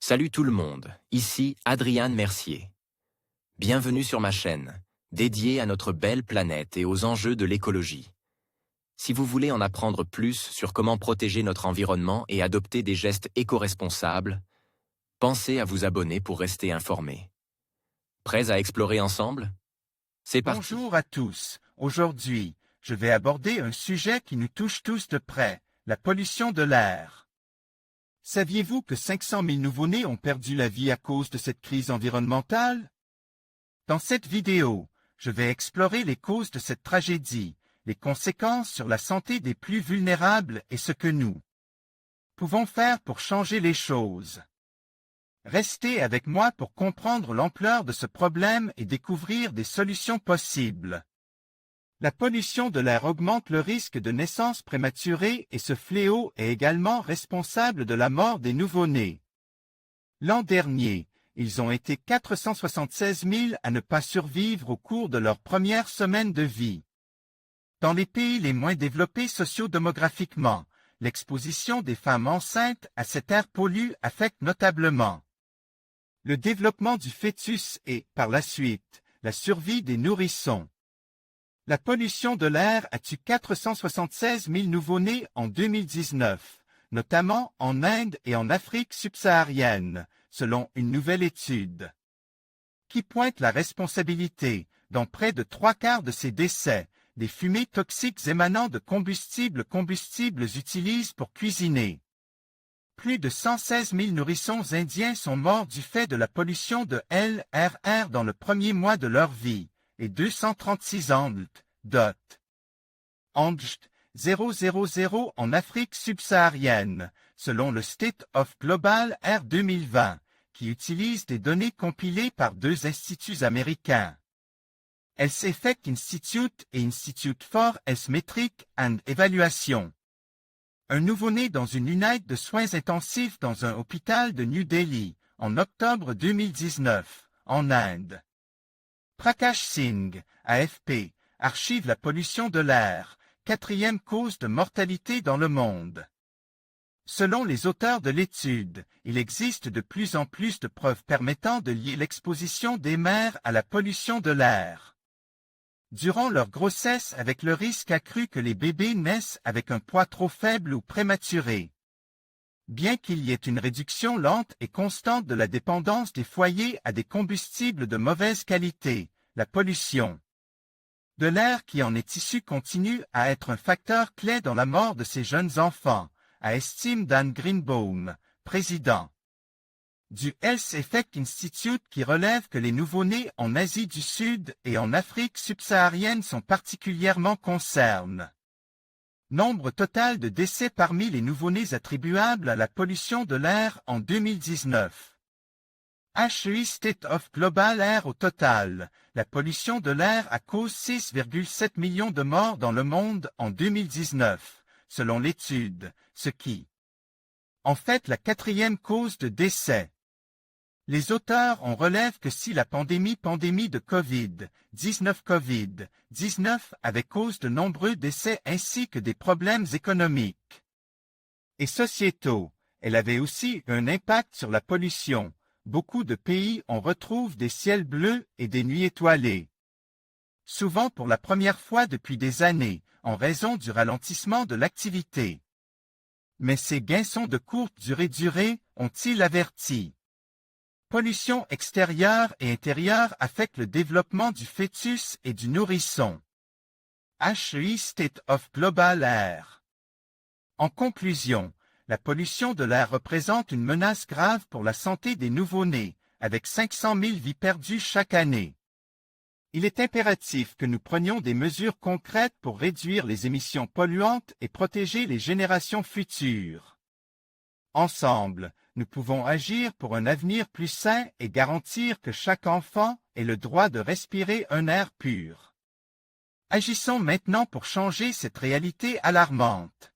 Salut tout le monde, ici Adrian Mercier. Bienvenue sur ma chaîne, dédiée à notre belle planète et aux enjeux de l'écologie. Si vous voulez en apprendre plus sur comment protéger notre environnement et adopter des gestes éco-responsables, pensez à vous abonner pour rester informé. Prêts à explorer ensemble? C'est parti. Bonjour à tous. Aujourd'hui, je vais aborder un sujet qui nous touche tous de près, la pollution de l'air. Saviez-vous que 500 000 nouveau-nés ont perdu la vie à cause de cette crise environnementale? Dans cette vidéo, je vais explorer les causes de cette tragédie, les conséquences sur la santé des plus vulnérables et ce que nous pouvons faire pour changer les choses. Restez avec moi pour comprendre l'ampleur de ce problème et découvrir des solutions possibles. La pollution de l'air augmente le risque de naissance prématurée et ce fléau est également responsable de la mort des nouveau-nés. L'an dernier, ils ont été 476 000 à ne pas survivre au cours de leur première semaine de vie. Dans les pays les moins développés socio-démographiquement, l'exposition des femmes enceintes à cet air pollué affecte notablement le développement du fœtus et, par la suite, la survie des nourrissons. La pollution de l'air a tué 476 000 nouveau-nés en 2019, notamment en Inde et en Afrique subsaharienne, selon une nouvelle étude qui pointe la responsabilité, dans près de 3/4 de ces décès, des fumées toxiques émanant de combustibles utilisés pour cuisiner. Plus de 116 000 nourrissons indiens sont morts du fait de la pollution de l'RR dans le premier mois de leur vie, et 236 Angst 000 en Afrique subsaharienne, selon le State of Global Air 2020, qui utilise des données compilées par deux instituts américains. Health Effect Institute et Institute for Health Metric and Evaluation. Un nouveau-né dans une unité de soins intensifs dans un hôpital de New Delhi, en octobre 2019, en Inde. Prakash Singh, AFP, archive la pollution de l'air, 4e cause de mortalité dans le monde. Selon les auteurs de l'étude, il existe de plus en plus de preuves permettant de lier l'exposition des mères à la pollution de l'air durant leur grossesse avec le risque accru que les bébés naissent avec un poids trop faible ou prématuré. Bien qu'il y ait une réduction lente et constante de la dépendance des foyers à des combustibles de mauvaise qualité, la pollution de l'air qui en est issue continue à être un facteur clé dans la mort de ces jeunes enfants, estime Dan Greenbaum, président du Health Effect Institute qui relève que les nouveau-nés en Asie du Sud et en Afrique subsaharienne sont particulièrement concernés. Nombre total de décès parmi les nouveau-nés attribuables à la pollution de l'air en 2019. HEI State of Global Air au total, la pollution de l'air a causé 6,7 millions de morts dans le monde en 2019, selon l'étude, ce qui en fait la 4e cause de décès. Les auteurs en relèvent que si la pandémie de COVID-19 avait cause de nombreux décès ainsi que des problèmes économiques et sociétaux, elle avait aussi un impact sur la pollution. Beaucoup de pays on retrouve des ciels bleus et des nuits étoilées. Souvent pour la première fois depuis des années, en raison du ralentissement de l'activité. Mais ces gains sont de courte durée, ont-ils averti. Pollution extérieure et intérieure affecte le développement du fœtus et du nourrisson. HEI State of Global Air. En conclusion, la pollution de l'air représente une menace grave pour la santé des nouveau-nés, avec 500 000 vies perdues chaque année. Il est impératif que nous prenions des mesures concrètes pour réduire les émissions polluantes et protéger les générations futures. Ensemble, nous pouvons agir pour un avenir plus sain et garantir que chaque enfant ait le droit de respirer un air pur. Agissons maintenant pour changer cette réalité alarmante.